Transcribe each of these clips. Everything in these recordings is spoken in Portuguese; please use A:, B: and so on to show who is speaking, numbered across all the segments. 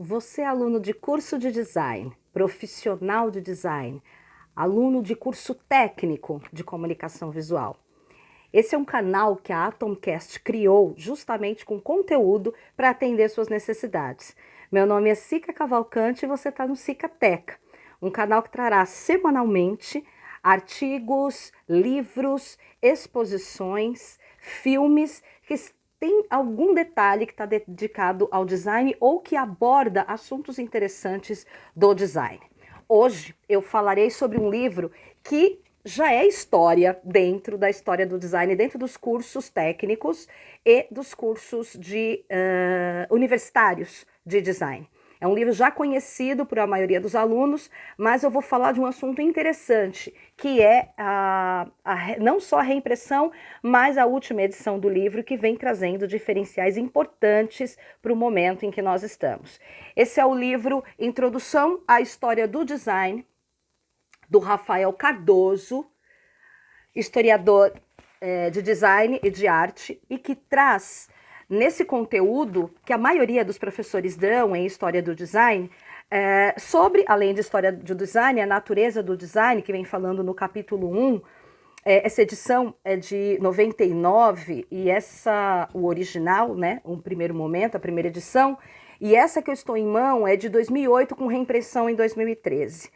A: Você é aluno de curso de design, profissional de design, aluno de curso técnico de comunicação visual. Esse é um canal que a Atomcast criou justamente com conteúdo para atender suas necessidades. Meu nome é Sica Cavalcante e você está no Cicateca, um canal que trará semanalmente artigos, livros, exposições, filmes que tem algum detalhe que está dedicado ao design ou que aborda assuntos interessantes do design. Hoje eu falarei sobre um livro que já é história dentro da história do design, dentro dos cursos técnicos e dos cursos universitários de design. É um livro já conhecido por a maioria dos alunos, mas eu vou falar de um assunto interessante, que é não só a reimpressão, mas a última edição do livro, que vem trazendo diferenciais importantes para o momento em que nós estamos. Esse é o livro Introdução à História do Design, do Rafael Cardoso, historiador de design e de arte, e que traz nesse conteúdo que a maioria dos professores dão em História do Design, sobre, além de História do Design, a natureza do design, que vem falando no capítulo 1, essa edição é de 99 e o original, né, um primeiro momento, a primeira edição, e essa que eu estou em mão é de 2008 com reimpressão em 2013.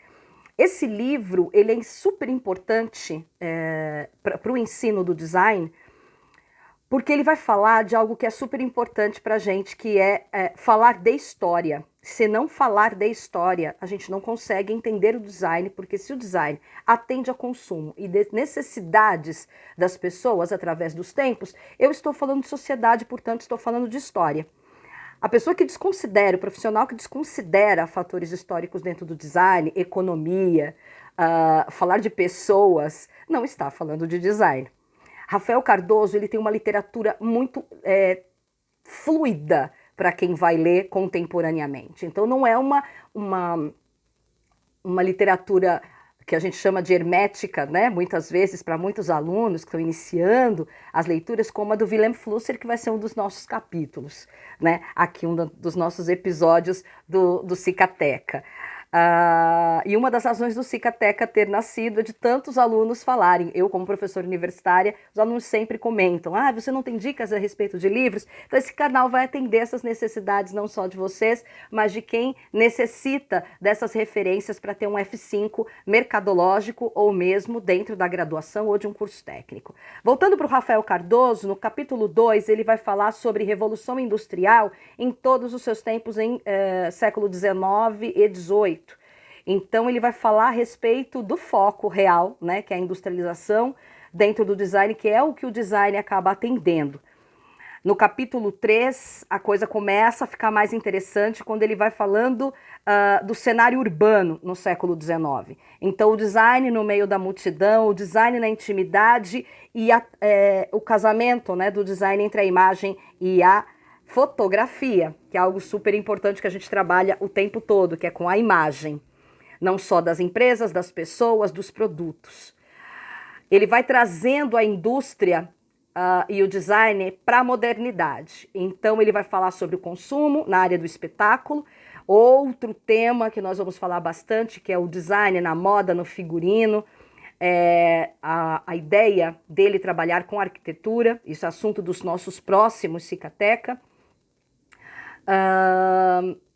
A: Esse livro ele é super importante para o ensino do design, porque ele vai falar de algo que é super importante para a gente, que é falar de história. Se não falar de história, a gente não consegue entender o design, porque se o design atende a consumo e de necessidades das pessoas através dos tempos, eu estou falando de sociedade, portanto estou falando de história. A pessoa que desconsidera, o profissional que desconsidera fatores históricos dentro do design, economia, falar de pessoas, não está falando de design. Rafael Cardoso ele tem uma literatura muito fluida para quem vai ler contemporaneamente. Então não é uma literatura que a gente chama de hermética, né? Muitas vezes para muitos alunos que estão iniciando as leituras, como a do Willem Flusser, que vai ser um dos nossos capítulos, né? Aqui um dos nossos episódios do Cicateca. E uma das razões do Cicateca ter nascido é de tantos alunos falarem. Eu, como professora universitária, os alunos sempre comentam: você não tem dicas a respeito de livros? Então esse canal vai atender essas necessidades não só de vocês, mas de quem necessita dessas referências para ter um F5 mercadológico ou mesmo dentro da graduação ou de um curso técnico. Voltando para o Rafael Cardoso, no capítulo 2, ele vai falar sobre Revolução Industrial em todos os seus tempos em século XIX e XVIII. Então ele vai falar a respeito do foco real, né, que é a industrialização dentro do design, que é o que o design acaba atendendo. No capítulo 3, a coisa começa a ficar mais interessante quando ele vai falando do cenário urbano no século XIX. Então o design no meio da multidão, o design na intimidade e o casamento, né, do design entre a imagem e a fotografia, que é algo super importante que a gente trabalha o tempo todo, que é com a imagem. Não só das empresas, das pessoas, dos produtos. Ele vai trazendo a indústria e o design para a modernidade. Então ele vai falar sobre o consumo na área do espetáculo. Outro tema que nós vamos falar bastante, que é o design na moda, no figurino. A ideia dele trabalhar com arquitetura, isso é assunto dos nossos próximos Cicateca.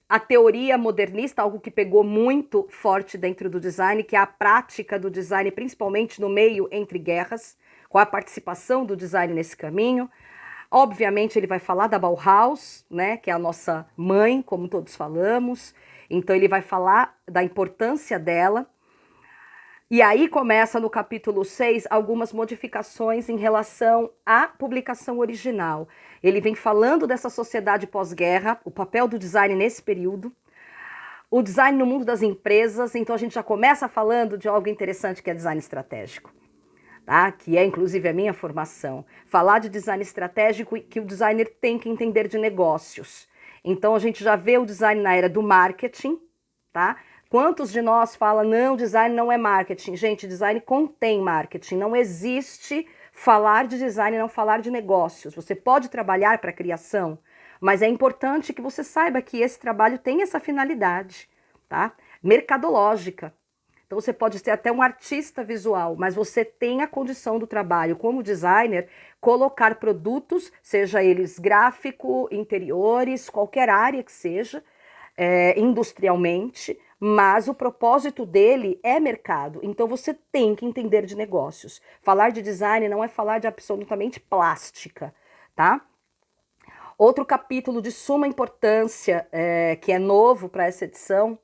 A: A teoria modernista, algo que pegou muito forte dentro do design, que é a prática do design, principalmente no meio entre guerras, com a participação do design nesse caminho. Obviamente ele vai falar da Bauhaus, né, que é a nossa mãe, como todos falamos. Então ele vai falar da importância dela. E aí começa no capítulo 6 algumas modificações em relação à publicação original. Ele vem falando dessa sociedade pós-guerra, o papel do design nesse período, o design no mundo das empresas. Então a gente já começa falando de algo interessante que é design estratégico, tá? Que é inclusive a minha formação. Falar de design estratégico e que o designer tem que entender de negócios. Então a gente já vê o design na era do marketing, tá? Quantos de nós falam, não, design não é marketing? Gente, design contém marketing. Não existe falar de design e não falar de negócios. Você pode trabalhar para a criação, Mas é importante que você saiba que esse trabalho tem essa finalidade, tá? Mercadológica. Então você pode ser até um artista visual, mas você tem a condição do trabalho como designer, colocar produtos, seja eles gráfico, interiores, qualquer área que seja, industrialmente, mas o propósito dele é mercado. Então você tem que entender de negócios. Falar de design não é falar de absolutamente plástica, tá? Outro capítulo de suma importância, que é novo para essa edição,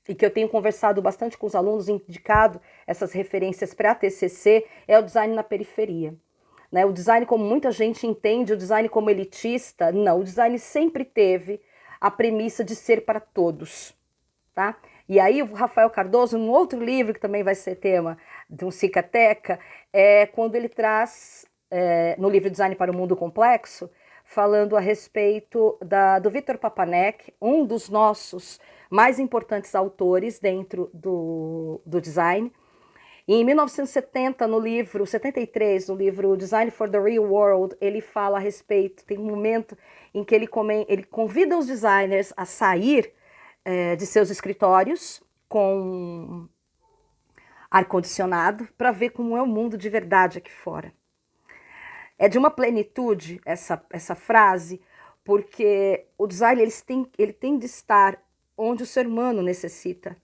A: e que eu tenho conversado bastante com os alunos, indicado essas referências para a TCC, é o design na periferia. Né? O design, como muita gente entende, o design como elitista, não, o design sempre teve a premissa de ser para todos. Tá? E aí o Rafael Cardoso, num outro livro que também vai ser tema de um Cicateca, quando ele traz, no livro Design para o Mundo Complexo, falando a respeito do Victor Papanek, um dos nossos mais importantes autores dentro do design. E em 1970, no livro 73, no livro Design for the Real World, ele fala a respeito, tem um momento em que ele convida os designers a sair de seus escritórios com ar-condicionado para ver como é o mundo de verdade aqui fora. É de uma plenitude essa frase, porque o design ele tem de estar onde o ser humano necessita,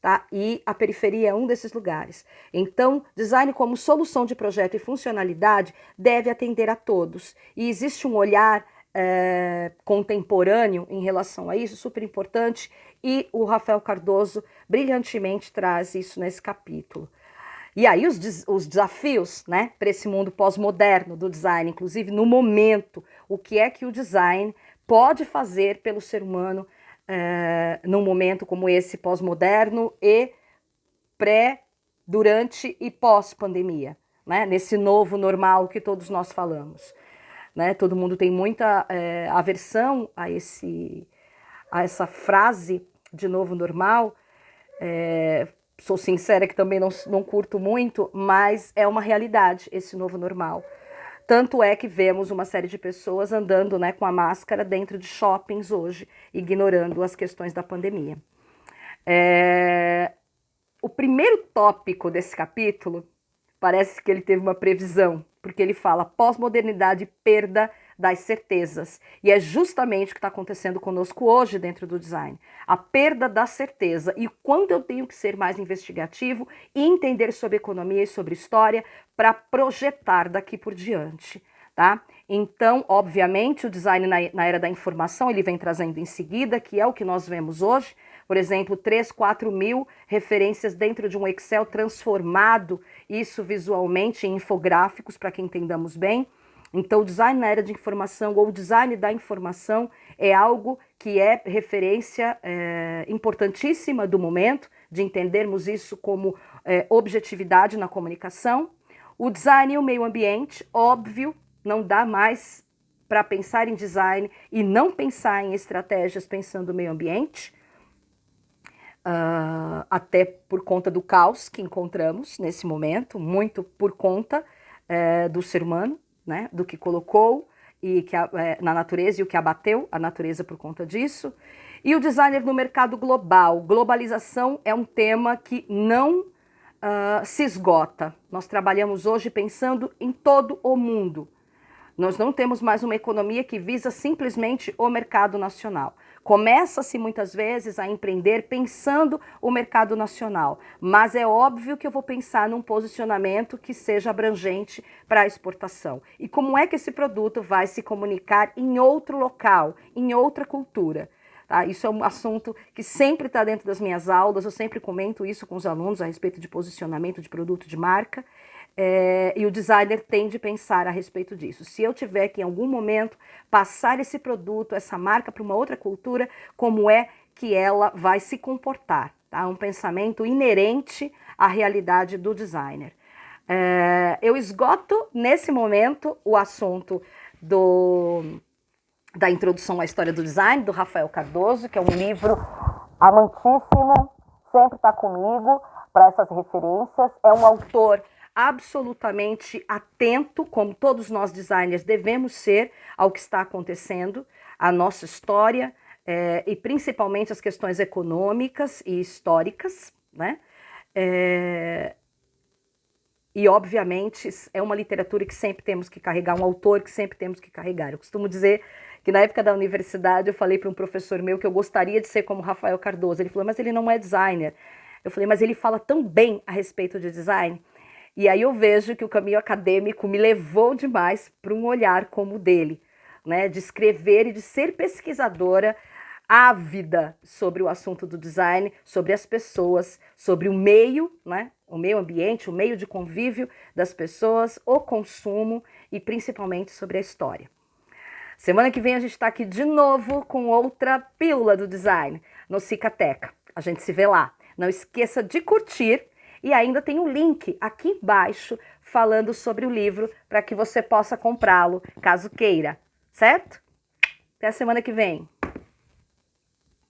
A: tá? E a periferia é um desses lugares. Então, design como solução de projeto e funcionalidade deve atender a todos. E existe um olhar contemporâneo em relação a isso, super importante, e o Rafael Cardoso brilhantemente traz isso nesse capítulo. E aí os desafios, né, para esse mundo pós-moderno do design, inclusive no momento, o que é que o design pode fazer pelo ser humano num momento como esse pós-moderno e durante e pós-pandemia, né, nesse novo normal que todos nós falamos. Né? Todo mundo tem muita aversão a essa frase de novo normal. Sou sincera que também não curto muito, mas é uma realidade esse novo normal. Tanto é que vemos uma série de pessoas andando, né, com a máscara dentro de shoppings hoje, ignorando as questões da pandemia. O primeiro tópico desse capítulo parece que ele teve uma previsão, porque ele fala pós-modernidade e perda das certezas. E é justamente o que está acontecendo conosco hoje dentro do design. A perda da certeza e quando eu tenho que ser mais investigativo e entender sobre economia e sobre história para projetar daqui por diante. Tá? Então, obviamente, o design na era da informação ele vem trazendo em seguida, que é o que nós vemos hoje. Por exemplo, 3, 4 mil referências dentro de um Excel transformado, isso visualmente em infográficos, para que entendamos bem. Então, o design na era de informação ou o design da informação é algo que é referência importantíssima do momento, de entendermos isso como objetividade na comunicação. O design e o meio ambiente, óbvio, não dá mais para pensar em design e não pensar em estratégias pensando no meio ambiente. Até por conta do caos que encontramos nesse momento, muito por conta do ser humano, né, do que colocou e na natureza e o que abateu a natureza por conta disso. E o designer no mercado global. Globalização é um tema que não se esgota. Nós trabalhamos hoje pensando em todo o mundo. Nós não temos mais uma economia que visa simplesmente o mercado nacional. Começa-se muitas vezes a empreender pensando o mercado nacional, mas é óbvio que eu vou pensar num posicionamento que seja abrangente para a exportação. E como é que esse produto vai se comunicar em outro local, em outra cultura? Tá? Isso é um assunto que sempre está dentro das minhas aulas, eu sempre comento isso com os alunos a respeito de posicionamento de produto, de marca. E o designer tem de pensar a respeito disso. Se eu tiver que em algum momento passar esse produto, essa marca para uma outra cultura, como é que ela vai se comportar? Tá? Um pensamento inerente à realidade do designer. Eu esgoto nesse momento o assunto da introdução à história do design, do Rafael Cardoso, que é um livro amantíssimo, sempre está comigo para essas referências. É um autor absolutamente atento, como todos nós designers devemos ser ao que está acontecendo. a nossa história e principalmente as questões econômicas e históricas, né? E, obviamente, é uma literatura que sempre temos que carregar, um autor que sempre temos que carregar. Eu costumo dizer que, na época da universidade, eu falei para um professor meu que eu gostaria de ser como Rafael Cardoso. Ele falou, mas ele não é designer. Eu falei, mas ele fala tão bem a respeito de design. E aí eu vejo que o caminho acadêmico me levou demais para um olhar como o dele, né? De escrever e de ser pesquisadora ávida sobre o assunto do design, sobre as pessoas, sobre o meio, né? O meio ambiente, o meio de convívio das pessoas, o consumo e principalmente sobre a história. Semana que vem a gente está aqui de novo com outra pílula do design no Cicateca. A gente se vê lá. Não esqueça de curtir e ainda tem um link aqui embaixo falando sobre o livro para que você possa comprá-lo caso queira, certo? Até a semana que vem.